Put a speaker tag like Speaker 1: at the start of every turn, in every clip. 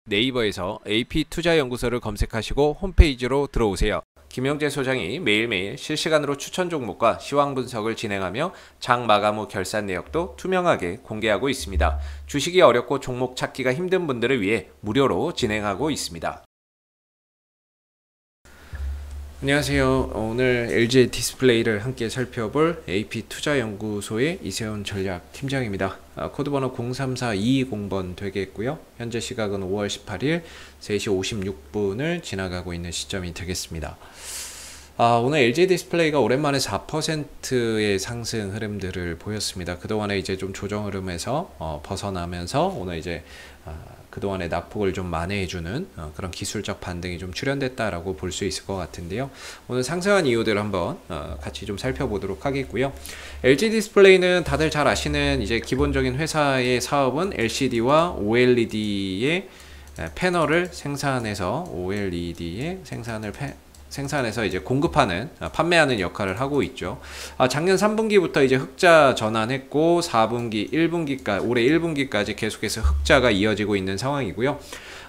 Speaker 1: 네이버에서 AP투자연구소를 검색하시고 홈페이지로 들어오세요. 김영재 소장이 매일매일 실시간으로 추천 종목과 시황 분석을 진행하며 장 마감 후 결산 내역도 투명하게 공개하고 있습니다. 주식이 어렵고 종목 찾기가 힘든 분들을 위해 무료로 진행하고 있습니다. 안녕하세요. 오늘 LG 디스플레이를 함께 살펴볼 AP투자연구소의 이세훈 전략팀장입니다. 코드번호 034220번 되겠고요. 현재 시각은 5월 18일 3시 56분을 지나가고 있는 시점이 되겠습니다. 오늘 LG 디스플레이가 오랜만에 4%의 상승 흐름들을 보였습니다. 그동안에 이제 좀 조정 흐름에서 벗어나면서 오늘 이제 그동안의 낙폭을 좀 만회해주는 그런 기술적 반등이 좀 출현됐다라고 볼 수 있을 것 같은데요. 오늘 상승한 이유들을 한번 같이 좀 살펴보도록 하겠고요. LG 디스플레이는 다들 잘 아시는 이제 기본적인 회사의 사업은 LCD와 OLED의 패널을 생산해서 OLED의 생산해서 이제 공급하는, 판매하는 역할을 하고 있죠. 작년 3분기부터 이제 흑자 전환했고 4분기, 1분기까지, 올해 1분기까지 계속해서 흑자가 이어지고 있는 상황이고요.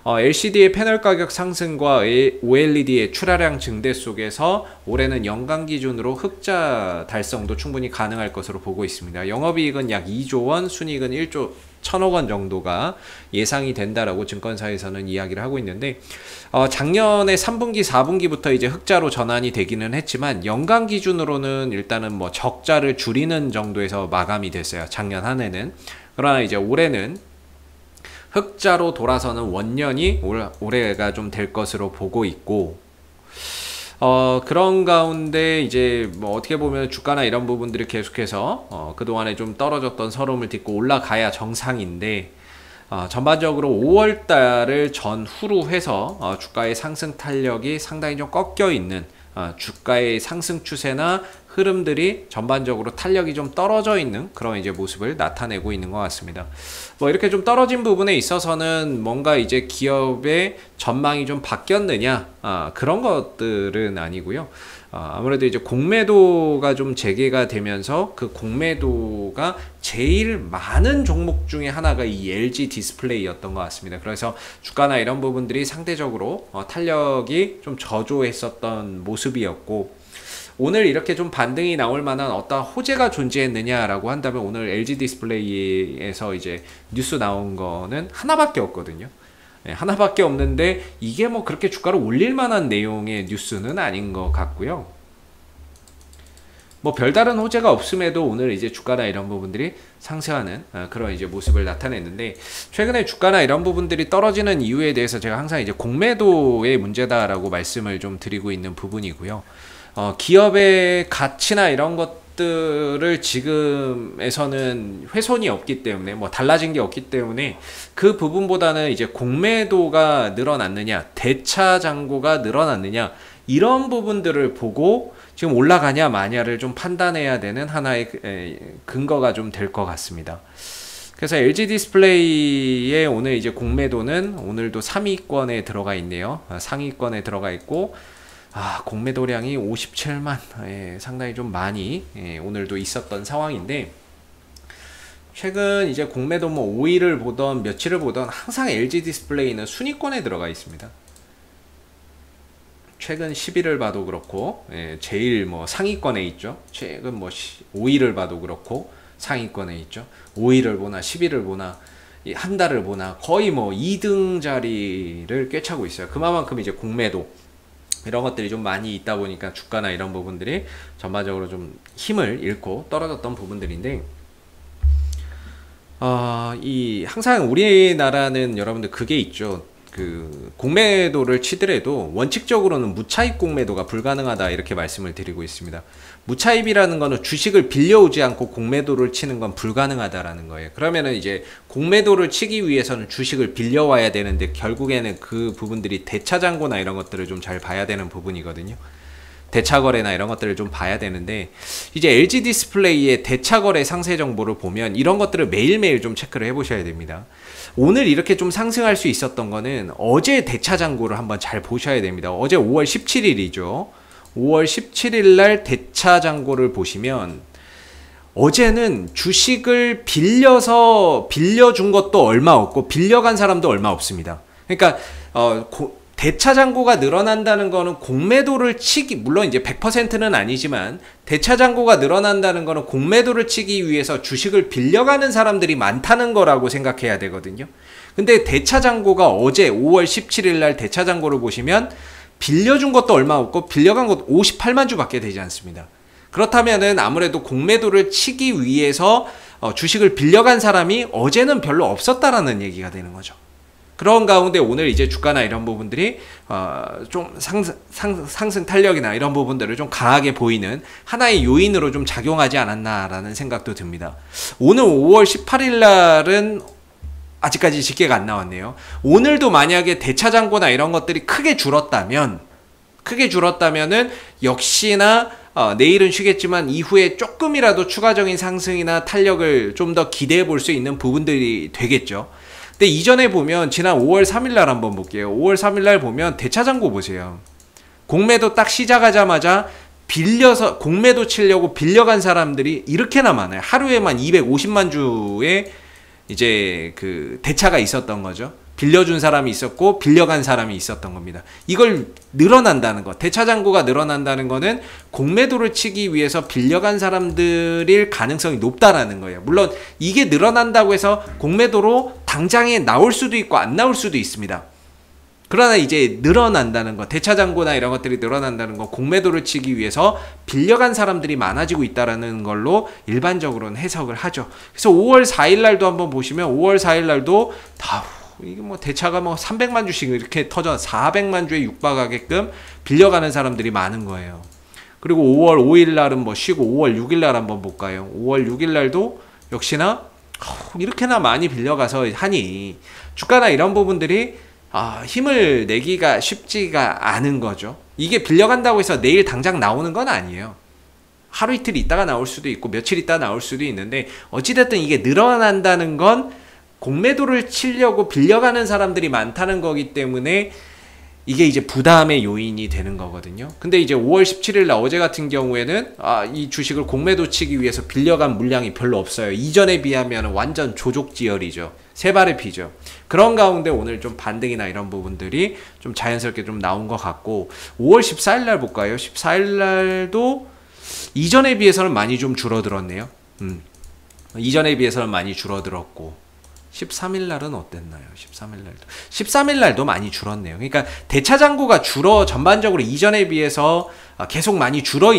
Speaker 1: LCD의 패널 가격 상승과 OLED의 출하량 증대 속에서 올해는 연간 기준으로 흑자 달성도 충분히 가능할 것으로 보고 있습니다. 영업이익은 약 2조 원, 순이익은 1조 1,000억 원 정도가 예상이 된다라고 증권사에서는 이야기를 하고 있는데, 작년에 3분기, 4분기부터 이제 흑자로 전환이 되기는 했지만 연간 기준으로는 일단은 뭐 적자를 줄이는 정도에서 마감이 됐어요. 작년 한 해는. 그러나 이제 올해는 흑자로 돌아서는 원년이 올해가 좀 될 것으로 보고 있고, 그런 가운데 이제 뭐 어떻게 보면 주가나 이런 부분들이 계속해서 그동안에 좀 떨어졌던 서름을 딛고 올라가야 정상인데, 전반적으로 5월 달을 전후로 해서 주가의 상승 탄력이 상당히 좀 꺾여 있는, 주가의 상승 추세나 흐름들이 전반적으로 탄력이 좀 떨어져 있는 그런 이제 모습을 나타내고 있는 것 같습니다. 뭐 이렇게 좀 떨어진 부분에 있어서는 뭔가 이제 기업의 전망이 좀 바뀌었느냐, 그런 것들은 아니고요. 아무래도 이제 공매도가 좀 재개가 되면서 그 공매도가 제일 많은 종목 중에 하나가 이 LG 디스플레이였던 것 같습니다. 그래서 주가나 이런 부분들이 상대적으로 탄력이 좀 저조했었던 모습이었고, 오늘 이렇게 좀 반등이 나올 만한 어떤 호재가 존재했느냐라고 한다면 오늘 LG 디스플레이에서 이제 뉴스 나온 거는 하나밖에 없거든요. 하나밖에 없는데 이게 뭐 그렇게 주가를 올릴 만한 내용의 뉴스는 아닌 것 같고요. 뭐 별다른 호재가 없음에도 오늘 이제 주가나 이런 부분들이 상승하는 그런 이제 모습을 나타냈는데, 최근에 주가나 이런 부분들이 떨어지는 이유에 대해서 제가 항상 이제 공매도의 문제다라고 말씀을 좀 드리고 있는 부분이고요. 기업의 가치나 이런 것들을 지금에서는 훼손이 없기 때문에, 뭐 달라진 게 없기 때문에 그 부분보다는 이제 공매도가 늘어났느냐, 대차 잔고가 늘어났느냐, 이런 부분들을 보고 지금 올라가냐 마냐를 좀 판단해야 되는 하나의 근거가 좀 될 것 같습니다. 그래서 LG 디스플레이의 오늘 이제 공매도는 오늘도 3위권에 들어가 있네요. 상위권에 들어가 있고, 공매도량이 57만, 상당히 좀 많이 오늘도 있었던 상황인데, 최근 이제 공매도 뭐 5일을 보던 며칠을 보던 항상 LG 디스플레이는 순위권에 들어가 있습니다. 최근 10일을 봐도 그렇고, 제일 뭐 상위권에 있죠. 최근 뭐 5일을 봐도 그렇고 상위권에 있죠. 5일을 보나 10일을 보나 한 달을 보나 거의 뭐 2등 자리를 꿰차고 있어요. 그만큼 이제 공매도 이런 것들이 좀 많이 있다 보니까 주가나 이런 부분들이 전반적으로 좀 힘을 잃고 떨어졌던 부분들인데, 항상 우리나라는 여러분들 그게 있죠. 그 공매도를 치더라도 원칙적으로는 무차입 공매도가 불가능하다, 이렇게 말씀을 드리고 있습니다. 무차입이라는 거는 주식을 빌려오지 않고 공매도를 치는 건 불가능하다라는 거예요. 그러면은 이제 공매도를 치기 위해서는 주식을 빌려와야 되는데, 결국에는 그 부분들이 대차잔고나 이런 것들을 좀 잘 봐야 되는 부분이거든요. 대차거래나 이런 것들을 좀 봐야 되는데, 이제 LG 디스플레이의 대차거래 상세 정보를 보면 이런 것들을 매일매일 좀 체크를 해보셔야 됩니다. 오늘 이렇게 좀 상승할 수 있었던 거는 어제 대차잔고를 한번 잘 보셔야 됩니다. 어제 5월 17일이죠. 5월 17일 날 대차잔고를 보시면 어제는 주식을 빌려준 것도 얼마 없고 빌려간 사람도 얼마 없습니다. 그러니까 대차 잔고가 늘어난다는 거는 공매도를 치기, 물론 이제 100%는 아니지만 대차 잔고가 늘어난다는 거는 공매도를 치기 위해서 주식을 빌려가는 사람들이 많다는 거라고 생각해야 되거든요. 근데 대차 잔고가 어제 5월 17일 날 대차 잔고를 보시면 빌려준 것도 얼마 없고 빌려간 것도 58만 주밖에 되지 않습니다. 그렇다면은 아무래도 공매도를 치기 위해서 주식을 빌려간 사람이 어제는 별로 없었다라는 얘기가 되는 거죠. 그런 가운데 오늘 이제 주가나 이런 부분들이 좀 상승 탄력이나 이런 부분들을 좀 강하게 보이는 하나의 요인으로 좀 작용하지 않았나라는 생각도 듭니다. 오늘 5월 18일 날은 아직까지 집계가 안 나왔네요. 오늘도 만약에 대차 잔고나 이런 것들이 크게 줄었다면은 역시나 내일은 쉬겠지만 이후에 조금이라도 추가적인 상승이나 탄력을 좀 더 기대해 볼 수 있는 부분들이 되겠죠. 근데 이전에 보면 지난 5월 3일 날 한번 볼게요. 5월 3일 날 보면 대차 잔고 보세요. 공매도 딱 시작하자마자 빌려서 공매도 치려고 빌려간 사람들이 이렇게나 많아요. 하루에만 250만 주의 이제 그 대차가 있었던 거죠. 빌려준 사람이 있었고 빌려간 사람이 있었던 겁니다. 이걸 늘어난다는 것, 대차 잔고가 늘어난다는 거는 공매도를 치기 위해서 빌려간 사람들일 가능성이 높다라는 거예요. 물론 이게 늘어난다고 해서 공매도로 당장에 나올 수도 있고 안 나올 수도 있습니다. 그러나 이제 늘어난다는 것, 대차 잔고나 이런 것들이 늘어난다는 것, 공매도를 치기 위해서 빌려간 사람들이 많아지고 있다라는 걸로 일반적으로는 해석을 하죠. 그래서 5월 4일 날도 한번 보시면 5월 4일 날도 이게 뭐 대차가 뭐 300만 주씩 이렇게 터져 400만 주에 육박하게끔 빌려가는 사람들이 많은 거예요. 그리고 5월 5일 날은 뭐 쉬고 5월 6일 날 한번 볼까요? 5월 6일 날도 역시나 이렇게나 많이 빌려가서 하니 주가나 이런 부분들이 힘을 내기가 쉽지가 않은 거죠. 이게 빌려간다고 해서 내일 당장 나오는 건 아니에요. 하루 이틀 있다가 나올 수도 있고 며칠 있다가 나올 수도 있는데 어찌됐든 이게 늘어난다는 건 공매도를 치려고 빌려가는 사람들이 많다는 거기 때문에 이게 이제 부담의 요인이 되는 거거든요. 근데 이제 5월 17일 날 어제 같은 경우에는 이 주식을 공매도 치기 위해서 빌려간 물량이 별로 없어요. 이전에 비하면 완전 조족지열이죠. 세 발의 피죠. 그런 가운데 오늘 좀 반등이나 이런 부분들이 좀 자연스럽게 좀 나온 것 같고 5월 14일 날 볼까요? 14일 날도 이전에 비해서는 많이 좀 줄어들었네요. 이전에 비해서는 많이 줄어들었고 13일 날은 어땠나요? 13일 날도 많이 줄었네요. 그러니까 대차 잔고가 전반적으로 이전에 비해서 계속 많이 줄어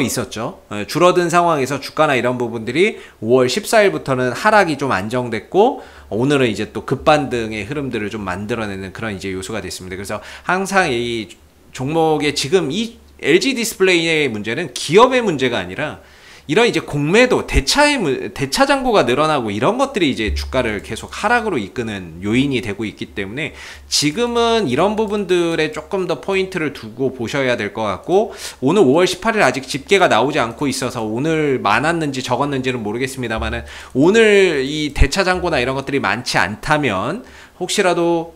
Speaker 1: 있었죠. 줄어든 상황에서 주가나 이런 부분들이 5월 14일부터는 하락이 좀 안정됐고 오늘은 이제 또 급반등의 흐름들을 좀 만들어내는 그런 이제 요소가 됐습니다. 그래서 항상 이 종목의 지금 이 LG 디스플레이의 문제는 기업의 문제가 아니라 이런 이제 공매도, 대차 잔고가 늘어나고 이런 것들이 이제 주가를 계속 하락으로 이끄는 요인이 되고 있기 때문에 지금은 이런 부분들에 조금 더 포인트를 두고 보셔야 될 것 같고 오늘 5월 18일 아직 집계가 나오지 않고 있어서 오늘 많았는지 적었는지는 모르겠습니다만은 오늘 이 대차 잔고나 이런 것들이 많지 않다면 혹시라도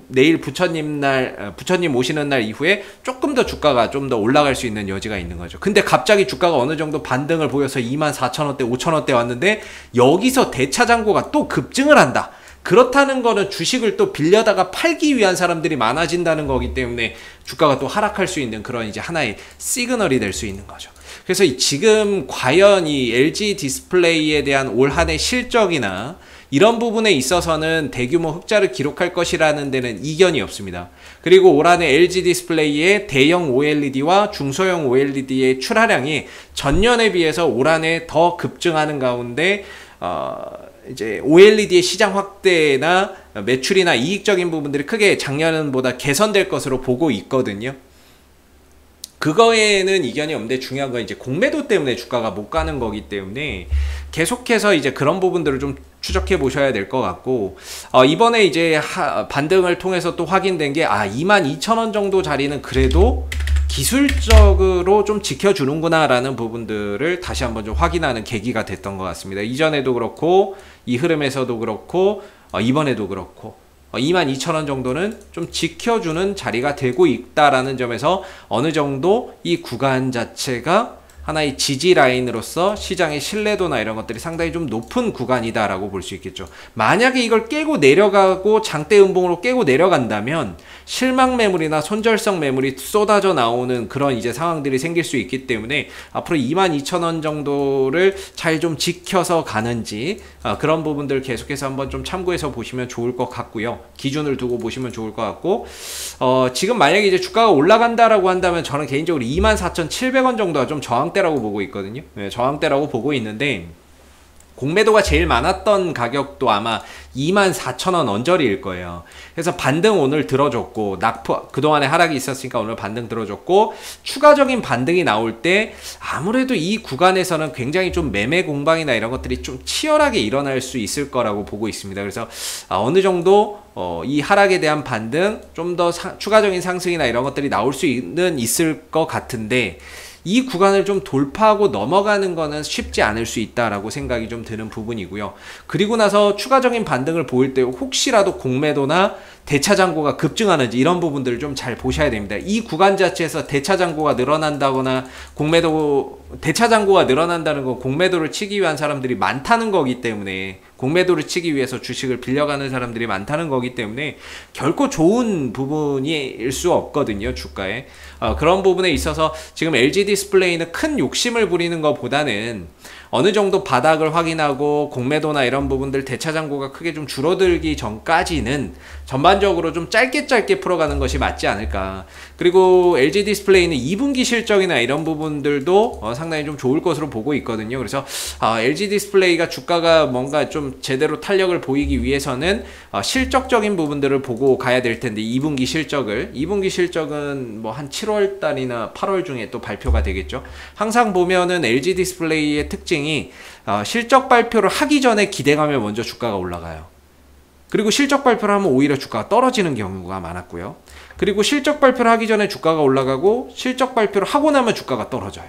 Speaker 1: 내일 부처님 오시는 날 이후에 조금 더 주가가 좀 더 올라갈 수 있는 여지가 있는 거죠. 근데 갑자기 주가가 어느 정도 반등을 보여서 24,000원대, 5,000원대 왔는데 여기서 대차 잔고가 또 급증을 한다. 그렇다는 거는 주식을 또 빌려다가 팔기 위한 사람들이 많아진다는 거기 때문에 주가가 또 하락할 수 있는 그런 이제 하나의 시그널이 될 수 있는 거죠. 그래서 지금 과연 이 LG 디스플레이에 대한 올 한 해 실적이나 이런 부분에 있어서는 대규모 흑자를 기록할 것이라는 데는 이견이 없습니다. 그리고 올 한 해 LG 디스플레이의 대형 OLED와 중소형 OLED의 출하량이 전년에 비해서 올 한 해 더 급증하는 가운데 이제 OLED의 시장 확대나 매출이나 이익적인 부분들이 크게 작년보다 개선될 것으로 보고 있거든요. 그거에는 이견이 없는데 중요한 건 이제 공매도 때문에 주가가 못 가는 거기 때문에 계속해서 이제 그런 부분들을 좀 추적해 보셔야 될 것 같고 이번에 이제 반등을 통해서 또 확인된 게 22,000원 정도 자리는 그래도 기술적으로 좀 지켜주는구나 라는 부분들을 다시 한번 좀 확인하는 계기가 됐던 것 같습니다. 이전에도 그렇고 이 흐름에서도 그렇고 이번에도 그렇고 22,000원 정도는 좀 지켜주는 자리가 되고 있다라는 점에서 어느 정도 이 구간 자체가 하나의 지지 라인으로서 시장의 신뢰도나 이런 것들이 상당히 좀 높은 구간이다라고 볼 수 있겠죠. 만약에 이걸 깨고 내려가고 장대 음봉으로 깨고 내려간다면 실망 매물이나 손절성 매물이 쏟아져 나오는 그런 이제 상황들이 생길 수 있기 때문에 앞으로 22,000원 정도를 잘 좀 지켜서 가는지 그런 부분들 계속해서 한번 좀 참고해서 보시면 좋을 것 같고요. 기준을 두고 보시면 좋을 것 같고, 지금 만약에 이제 주가가 올라간다라고 한다면 저는 개인적으로 24,700원 정도가 좀 저항대라고 보고 있거든요. 네, 저항대라고 보고 있는데, 공매도가 제일 많았던 가격도 아마 24,000원 언저리일 거예요. 그래서 반등 오늘 들어줬고, 그동안에 하락이 있었으니까 오늘 반등 들어줬고, 추가적인 반등이 나올 때 아무래도 이 구간에서는 굉장히 좀 매매 공방이나 이런 것들이 좀 치열하게 일어날 수 있을 거라고 보고 있습니다. 그래서 어느 정도 이 하락에 대한 반등, 좀 더 추가적인 상승이나 이런 것들이 나올 수는 있을 것 같은데, 이 구간을 좀 돌파하고 넘어가는 거는 쉽지 않을 수 있다라고 생각이 좀 드는 부분이고요. 그리고 나서 추가적인 반등을 보일 때 혹시라도 공매도나 대차 잔고가 급증하는지 이런 부분들을 좀 잘 보셔야 됩니다. 이 구간 자체에서 대차 잔고가 늘어난다거나 대차 잔고가 늘어난다는 건 공매도를 치기 위한 사람들이 많다는 거기 때문에, 공매도를 치기 위해서 주식을 빌려가는 사람들이 많다는 거기 때문에 결코 좋은 부분일 수 없거든요, 주가에. 그런 부분에 있어서 지금 LG 디스플레이는 큰 욕심을 부리는 것보다는 어느 정도 바닥을 확인하고 공매도나 이런 부분들 대차 잔고가 크게 좀 줄어들기 전까지는 전반적으로 좀 짧게 풀어가는 것이 맞지 않을까. 그리고 LG 디스플레이는 2분기 실적이나 이런 부분들도 상당히 좀 좋을 것으로 보고 있거든요. 그래서 LG 디스플레이가 주가가 뭔가 좀 제대로 탄력을 보이기 위해서는 실적적인 부분들을 보고 가야 될 텐데, 2분기 실적은 뭐 한 7월 달이나 8월 중에 또 발표가 되겠죠. 항상 보면은 LG 디스플레이의 특징이 실적 발표를 하기 전에 기대감에 먼저 주가가 올라가요. 그리고 실적 발표를 하면 오히려 주가가 떨어지는 경우가 많았고요. 그리고 실적 발표를 하기 전에 주가가 올라가고 실적 발표를 하고 나면 주가가 떨어져요.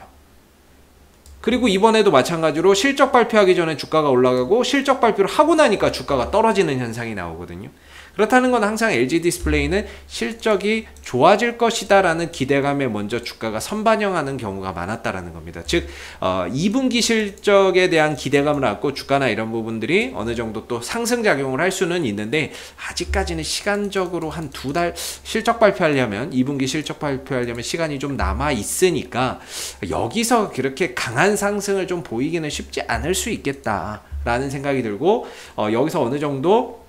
Speaker 1: 그리고 이번에도 마찬가지로 실적 발표하기 전에 주가가 올라가고 실적 발표를 하고 나니까 주가가 떨어지는 현상이 나오거든요. 그렇다는 건 항상 LG 디스플레이는 실적이 좋아질 것이다 라는 기대감에 먼저 주가가 선반영하는 경우가 많았다라는 겁니다. 즉 2분기 실적에 대한 기대감을 갖고 주가나 이런 부분들이 어느 정도 또 상승작용을 할 수는 있는데, 아직까지는 시간적으로 한 2달 실적 발표하려면, 2분기 실적 발표하려면 시간이 좀 남아 있으니까 여기서 그렇게 강한 상승을 좀 보이기는 쉽지 않을 수 있겠다 라는 생각이 들고, 여기서 어느 정도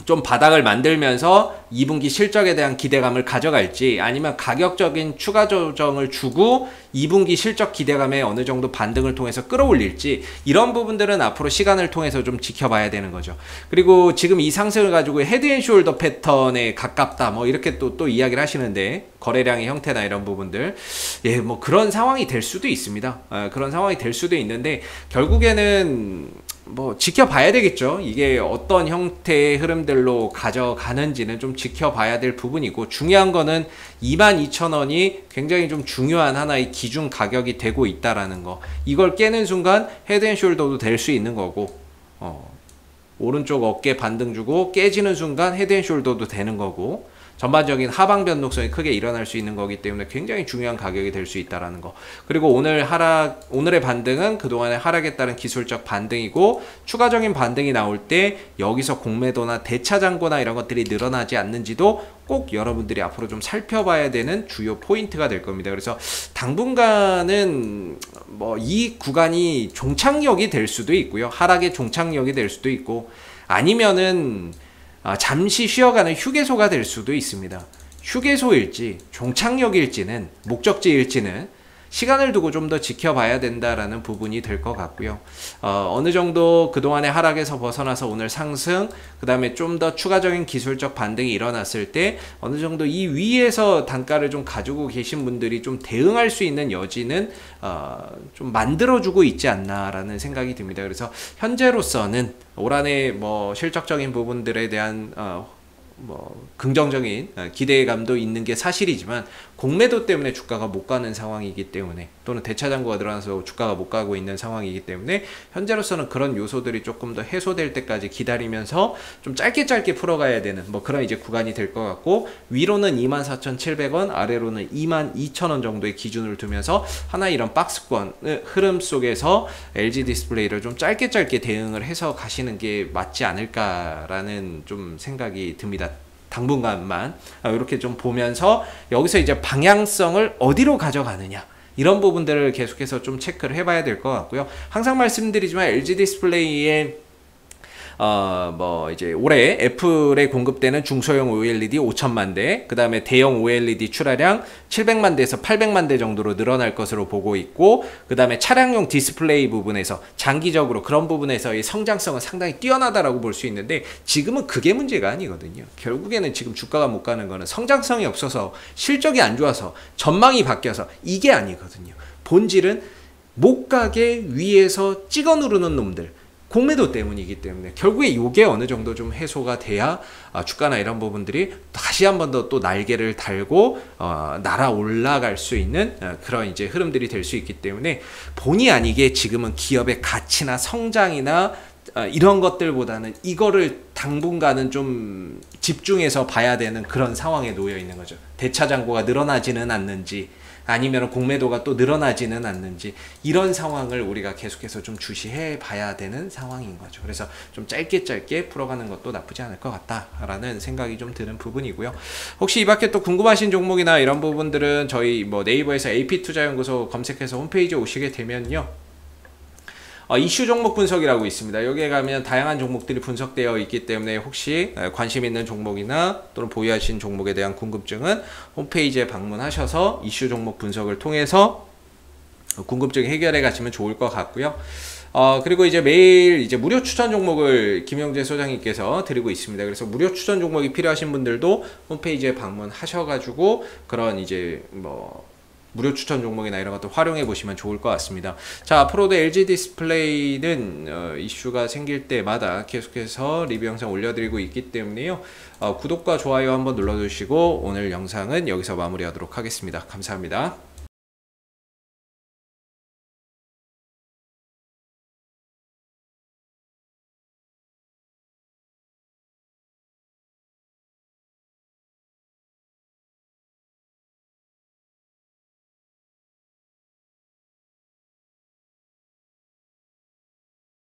Speaker 1: 좀 바닥을 만들면서 2분기 실적에 대한 기대감을 가져갈지, 아니면 가격적인 추가 조정을 주고 2분기 실적 기대감에 어느 정도 반등을 통해서 끌어올릴지, 이런 부분들은 앞으로 시간을 통해서 좀 지켜봐야 되는 거죠. 그리고 지금 이 상승을 가지고 헤드앤숄더 패턴에 가깝다 뭐 이렇게 또 이야기를 하시는데, 거래량의 형태나 이런 부분들, 뭐 그런 상황이 될 수도 있습니다. 그런 상황이 될 수도 있는데, 결국에는 뭐 지켜봐야 되겠죠. 이게 어떤 형태의 흐름들로 가져가는지는 좀 지켜봐야 될 부분이고, 중요한 거는 22,000원이 굉장히 좀 중요한 하나의 기준 가격이 되고 있다라는 거. 이걸 깨는 순간 헤드앤숄더도 될 수 있는 거고, 오른쪽 어깨 반등 주고 깨지는 순간 헤드앤숄더도 되는 거고, 전반적인 하방 변동성이 크게 일어날 수 있는 거기 때문에 굉장히 중요한 가격이 될 수 있다라는 거. 그리고 오늘의 반등은 그동안의 하락에 따른 기술적 반등이고, 추가적인 반등이 나올 때 여기서 공매도나 대차 잔고나 이런 것들이 늘어나지 않는지도 꼭 여러분들이 앞으로 좀 살펴봐야 되는 주요 포인트가 될 겁니다. 그래서 당분간은 뭐 이 구간이 종착역이 될 수도 있고요, 하락의 종착역이 될 수도 있고, 아니면은 잠시 쉬어가는 휴게소가 될 수도 있습니다. 휴게소일지 종착역일지는, 목적지일지는 시간을 두고 좀 더 지켜봐야 된다라는 부분이 될 것 같고요. 어느 정도 그동안의 하락에서 벗어나서 오늘 상승, 그 다음에 좀 더 추가적인 기술적 반등이 일어났을 때 어느 정도 이 위에서 단가를 좀 가지고 계신 분들이 좀 대응할 수 있는 여지는 좀 만들어주고 있지 않나라는 생각이 듭니다. 그래서 현재로서는 올 한해 뭐 실적적인 부분들에 대한 뭐 긍정적인 기대감도 있는 게 사실이지만, 공매도 때문에 주가가 못 가는 상황이기 때문에, 또는 대차장고가 늘어나서 주가가 못 가고 있는 상황이기 때문에 현재로서는 그런 요소들이 조금 더 해소될 때까지 기다리면서 좀 짧게 풀어가야 되는 뭐 그런 이제 구간이 될 것 같고, 위로는 24,700원, 아래로는 22,000원 정도의 기준을 두면서 하나 이런 박스권 흐름 속에서 LG 디스플레이를 좀 짧게 대응을 해서 가시는 게 맞지 않을까라는 좀 생각이 듭니다. 당분간만 이렇게 좀 보면서 여기서 이제 방향성을 어디로 가져가느냐, 이런 부분들을 계속해서 좀 체크를 해봐야 될 것 같고요. 항상 말씀드리지만 LG 디스플레이의 뭐 이제 올해 애플에 공급되는 중소형 OLED 5천만 대, 그 다음에 대형 OLED 출하량 700만 대에서 800만 대 정도로 늘어날 것으로 보고 있고, 그 다음에 차량용 디스플레이 부분에서 장기적으로 그런 부분에서의 성장성은 상당히 뛰어나다라고 볼 수 있는데, 지금은 그게 문제가 아니거든요. 결국에는 지금 주가가 못 가는 거는 성장성이 없어서, 실적이 안 좋아서, 전망이 바뀌어서, 이게 아니거든요. 본질은 못 가게 위에서 찍어 누르는 놈들, 공매도 때문이기 때문에 결국에 이게 어느 정도 좀 해소가 돼야 주가나 이런 부분들이 다시 한 번 더 또 날개를 달고 날아 올라갈 수 있는 그런 이제 흐름들이 될 수 있기 때문에, 본의 아니게 지금은 기업의 가치나 성장이나 이런 것들보다는 이거를 당분간은 좀 집중해서 봐야 되는 그런 상황에 놓여 있는 거죠. 대차장고가 늘어나지는 않는지, 아니면 공매도가 또 늘어나지는 않는지, 이런 상황을 우리가 계속해서 좀 주시해 봐야 되는 상황인 거죠. 그래서 좀 짧게 풀어가는 것도 나쁘지 않을 것 같다라는 생각이 좀 드는 부분이고요. 혹시 이 밖에 또 궁금하신 종목이나 이런 부분들은 저희 뭐 네이버에서 AP투자연구소 검색해서 홈페이지에 오시게 되면요, 이슈 종목 분석이라고 있습니다. 여기에 가면 다양한 종목들이 분석되어 있기 때문에 혹시 관심 있는 종목이나 또는 보유하신 종목에 대한 궁금증은 홈페이지에 방문하셔서 이슈 종목 분석을 통해서 궁금증 해결해 가시면 좋을 것 같고요. 그리고 이제 매일 이제 무료 추천 종목을 김영재 소장님께서 드리고 있습니다. 그래서 무료 추천 종목이 필요하신 분들도 홈페이지에 방문하셔가지고 그런 이제 뭐 무료 추천 종목이나 이런 것도 활용해 보시면 좋을 것 같습니다. 자, 앞으로도 LG 디스플레이는 이슈가 생길 때마다 계속해서 리뷰 영상 올려드리고 있기 때문에요. 구독과 좋아요 한번 눌러주시고 오늘 영상은 여기서 마무리하도록 하겠습니다. 감사합니다.